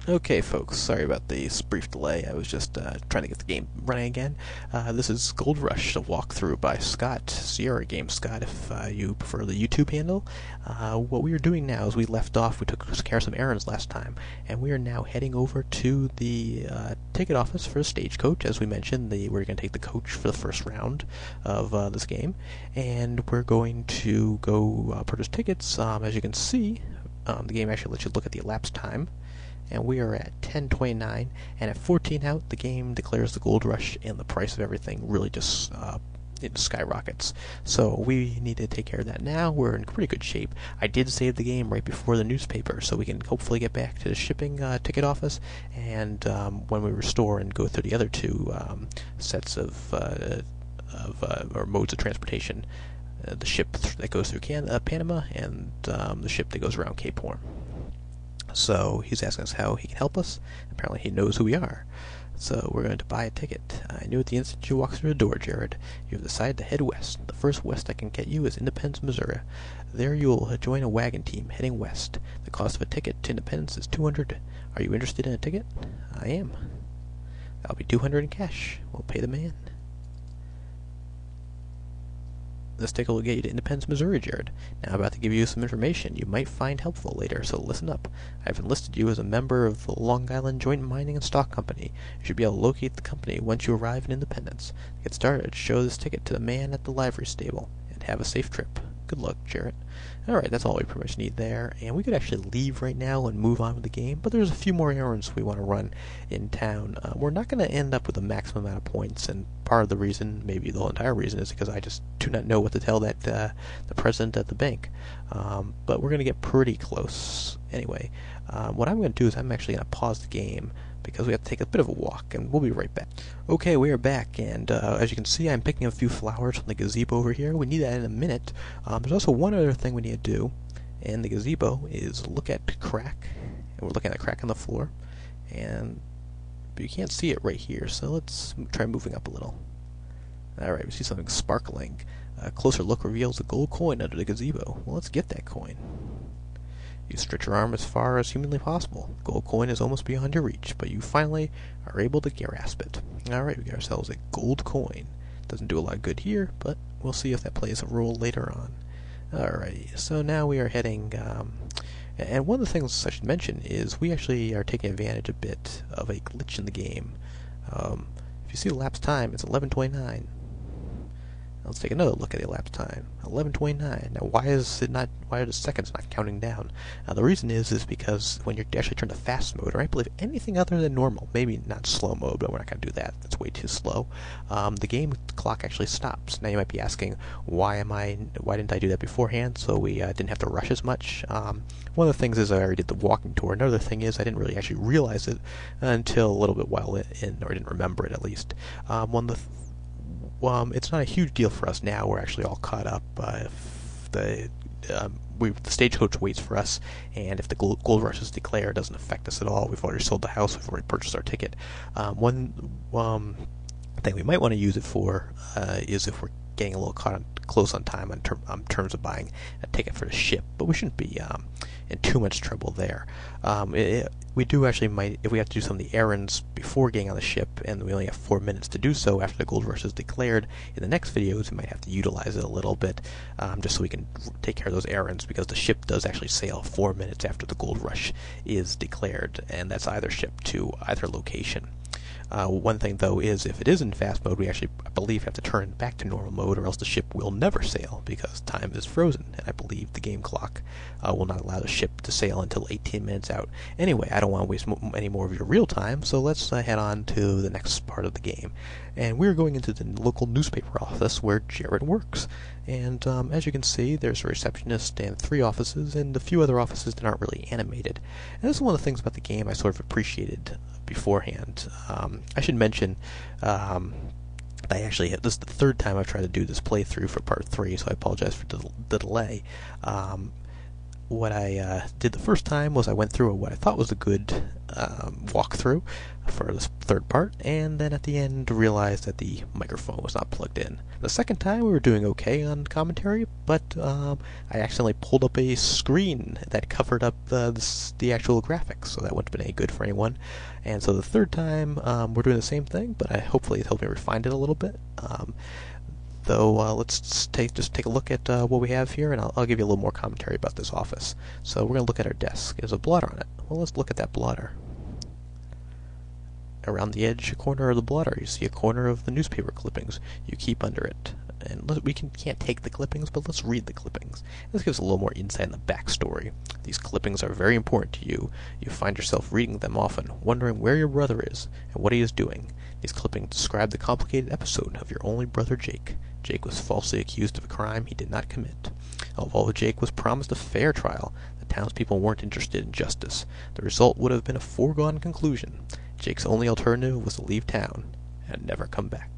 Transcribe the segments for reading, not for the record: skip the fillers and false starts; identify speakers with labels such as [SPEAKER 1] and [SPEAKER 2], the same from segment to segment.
[SPEAKER 1] Okay, folks, sorry about the brief delay. I was just trying to get the game running again. This is Gold Rush, a walkthrough by Scott, Sierra Games Scott, if you prefer the YouTube handle. What we are doing now is we left off, we took care of some errands last time, and we are now heading over to the ticket office for the Stagecoach. As we mentioned, we're going to take the coach for the first round of this game, and we're going to go purchase tickets. As you can see, the game actually lets you look at the elapsed time. And we are at 10:29, and at 14 out, the game declares the gold rush, and the price of everything really just it skyrockets. So we need to take care of that now. We're in pretty good shape. I did save the game right before the newspaper, so we can hopefully get back to the shipping ticket office, and when we restore and go through the other two sets of or modes of transportation, the ship that goes through Panama, and the ship that goes around Cape Horn. So he's asking us how he can help us. Apparently he knows who we are. So we're going to buy a ticket. I knew at the instant you walked through the door, Jared. You have decided to head west. The first west I can get you is Independence, Missouri. There you'll join a wagon team heading west. The cost of a ticket to Independence is $200. Are you interested in a ticket? I am. That'll be $200 in cash. We'll pay the man. This ticket will get you to Independence, Missouri, Jared. Now I'm about to give you some information you might find helpful later, so listen up. I've enlisted you as a member of the Long Island Joint Mining and Stock Company. You should be able to locate the company once you arrive in Independence. To get started, show this ticket to the man at the livery stable, and have a safe trip. Good luck, Jarrett. Alright, that's all we pretty much need there, and we could actually leave right now and move on with the game, but there's a few more errands we want to run in town. We're not going to end up with a maximum amount of points, and part of the reason, maybe the entire reason, is because I just do not know what to tell the president at the bank. But we're going to get pretty close. Anyway, what I'm going to do is I'm actually going to pause the game, because we have to take a bit of a walk, and we'll be right back. Okay, we are back, and as you can see, I'm picking up a few flowers from the gazebo over here. We need that in a minute. There's also one other thing we need to do in the gazebo is look at crack, and we're looking at a crack in the floor, but you can't see it right here, so let's try moving up a little. Alright, we see something sparkling. A closer look reveals a gold coin under the gazebo. Well, let's get that coin. You stretch your arm as far as humanly possible. The gold coin is almost beyond your reach, but you finally are able to grasp it. Alright, we got ourselves a gold coin. Doesn't do a lot of good here, but we'll see if that plays a role later on. Alrighty, so now we are heading, and one of the things I should mention is we actually are taking advantage a bit of a glitch in the game. If you see the elapsed time, it's 11:29. Let's take another look at the elapsed time. 11:29. Now, why are the seconds not counting down? The reason is because when you actually turn to fast mode, or I believe anything other than normal, maybe not slow mode, but we're not going to do that. That's way too slow. The game clock actually stops. Now you might be asking, why didn't I do that beforehand? So we didn't have to rush as much. One of the things is I already did the walking tour. Another thing is I didn't really actually realize it until a little bit while in, or I didn't remember it at least. It's not a huge deal for us now. We're actually all caught up. If the stagecoach waits for us, and if the gold rush is declared, it doesn't affect us at all. We've already sold the house. We've already purchased our ticket. One thing we might want to use it for is if we're getting a little close on time on terms of buying a ticket for the ship, but we shouldn't be in too much trouble there. We do actually if we have to do some of the errands before getting on the ship, and we only have 4 minutes to do so after the gold rush is declared, in the next videos we might have to utilize it a little bit, just so we can take care of those errands, because the ship does actually sail 4 minutes after the gold rush is declared, and that's either ship to either location. One thing, though, is if it is in fast mode, we actually, I believe, have to turn back to normal mode, or else the ship will never sail, because time is frozen, and I believe the game clock will not allow the ship to sail until 18 minutes out. Anyway, I don't want to waste any more of your real time, so let's head on to the next part of the game. And we're going into the local newspaper office where Jared works. And as you can see, there's a receptionist and 3 offices, and a few other offices that aren't really animated. And this is one of the things about the game I sort of appreciated beforehand. I should mention, this is the 3rd time I've tried to do this playthrough for part 3, so I apologize for the delay. what I did the first time was I went through what I thought was a good walkthrough for this third part, and then at the end realized that the microphone was not plugged in. The second time we were doing okay on commentary, but I accidentally pulled up a screen that covered up the actual graphics, so that wouldn't have been any good for anyone. And so the third time we're doing the same thing, but hopefully it helped me refine it a little bit. Let's take a look at what we have here, and I'll give you a little more commentary about this office. So we're going to look at our desk. There's a blotter on it. Well, let's look at that blotter. Around the edge corner of the blotter, you see a corner of the newspaper clippings you keep under it. And we can't take the clippings, but let's read the clippings. This gives a little more insight in the backstory. These clippings are very important to you. You find yourself reading them often, wondering where your brother is and what he is doing. These clippings describe the complicated episode of your only brother, Jake. Jake was falsely accused of a crime he did not commit. Although Jake was promised a fair trial, the townspeople weren't interested in justice. The result would have been a foregone conclusion. Jake's only alternative was to leave town and never come back.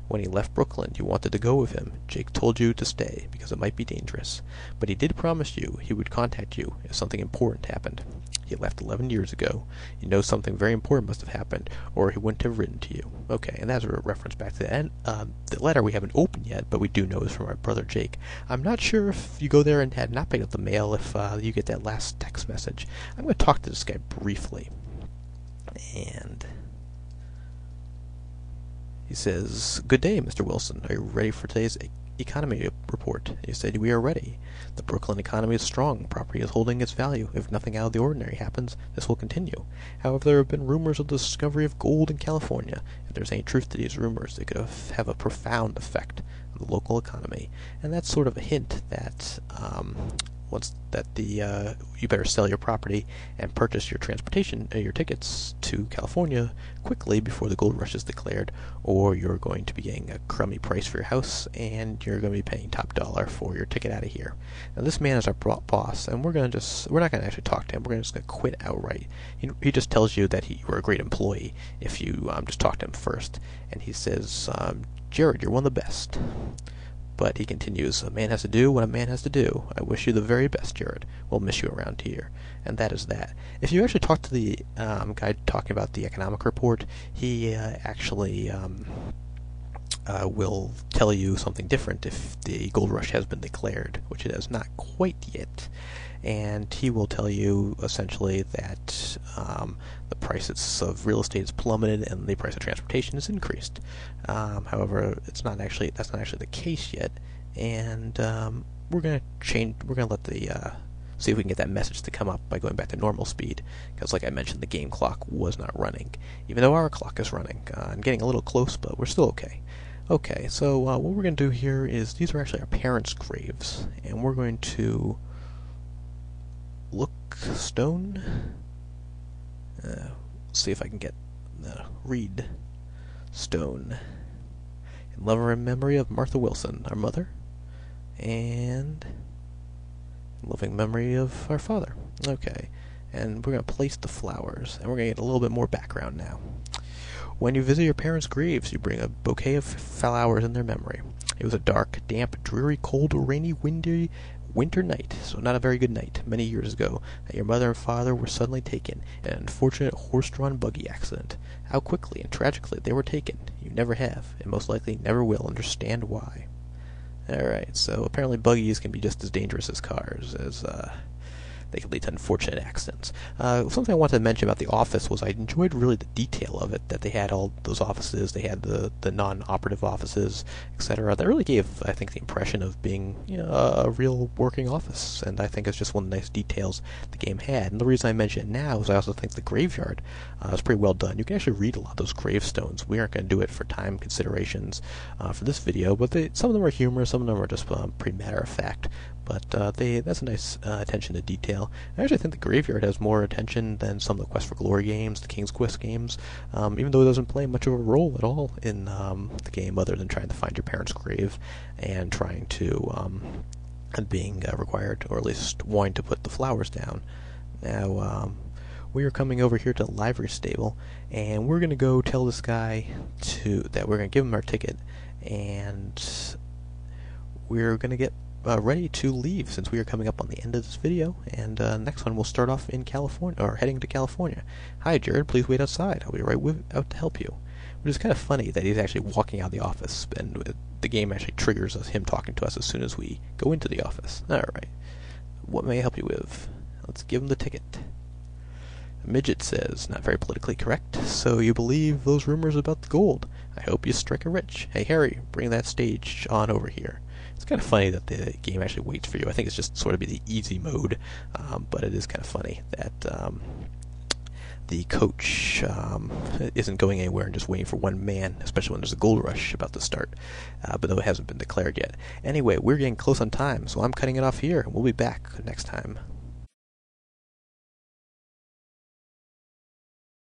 [SPEAKER 1] When he left Brooklyn, you wanted to go with him. Jake told you to stay because it might be dangerous. But he did promise you he would contact you if something important happened. He left 11 years ago. You know something very important must have happened, or he wouldn't have written to you. Okay, and that's a reference back to the end. The letter we haven't opened yet, but we do know is from our brother Jake. I'm not sure if you go there and had not picked up the mail if you get that last text message. I'm going to talk to this guy briefly. And he says, "Good day, Mr. Wilson. Are you ready for today's economy report?" He said, "We are ready. The Brooklyn economy is strong. Property is holding its value. If nothing out of the ordinary happens, this will continue. However, there have been rumors of the discovery of gold in California. If there's any truth to these rumors, they could have a profound effect on the local economy." And that's sort of a hint that you better sell your property and purchase your your tickets to California quickly before the gold rush is declared, or you're going to be getting a crummy price for your house and you're going to be paying top dollar for your ticket out of here. Now this man is our boss, and we're not going to actually talk to him. We're just going to quit outright. He just tells you that you are a great employee if you just talk to him first. And he says, "Jared, you're one of the best." But he continues, "A man has to do what a man has to do. I wish you the very best, Jared. We'll miss you around here." And that is that. If you actually talk to the guy talking about the economic report, he actually will tell you something different if the gold rush has been declared, which it has not quite yet. And he will tell you essentially that the prices of real estate has plummeted and the price of transportation has increased. However, that's not actually the case yet, and we're going to let the see if we can get that message to come up by going back to normal speed, because like I mentioned, the game clock was not running, even though our clock is running. I'm getting a little close, but we're still okay. Okay, so what we're going to do here is, these are actually our parents' graves, and we're going to look stone. See if I can get read stone. In loving memory of Martha Wilson, our mother, and in loving memory of our father. Okay, and we're going to place the flowers, and we're going to get a little bit more background now. When you visit your parents' graves, you bring a bouquet of flowers in their memory. It was a dark, damp, dreary, cold, rainy, windy winter night, so not a very good night, many years ago, that your mother and father were suddenly taken in an unfortunate horse-drawn buggy accident. How quickly and tragically they were taken, you never have, and most likely never will understand why. Alright, so apparently buggies can be just as dangerous as cars, as they can lead to unfortunate accidents. Something I wanted to mention about the office was I enjoyed really the detail of it, that they had all those offices, they had the non-operative offices, etc. That really gave, I think, the impression of being a real working office, and I think it's just one of the nice details the game had. And the reason I mention it now is I also think the graveyard is pretty well done. You can actually read a lot of those gravestones. We aren't going to do it for time considerations for this video, but some of them are humorous, some of them are just pretty matter-of-fact. But that's a nice attention to detail. I actually think the graveyard has more attention than some of the Quest for Glory games, the King's Quest games, even though it doesn't play much of a role at all in the game, other than trying to find your parents' grave and trying to being required, or at least wanting to put the flowers down. Now, we are coming over here to the livery stable, and we're going to go tell this guy that we're going to give him our ticket, and we're going to get ready to leave since we are coming up on the end of this video, and next one we'll start off in California, or heading to California. Hi, Jared, please wait outside. I'll be right out to help you. Which is kind of funny that he's actually walking out of the office, and the game actually triggers him talking to us as soon as we go into the office. Alright. What may I help you with? Let's give him the ticket. Midget says, not very politically correct, so you believe those rumors about the gold. I hope you strike it rich. Hey, Harry, bring that stage on over here. It's kind of funny that the game actually waits for you. I think it's just sort of be the easy mode, but it is kind of funny that the coach isn't going anywhere and just waiting for one man, especially when there's a gold rush about to start, but though it hasn't been declared yet. Anyway, we're getting close on time, so I'm cutting it off here, and we'll be back next time.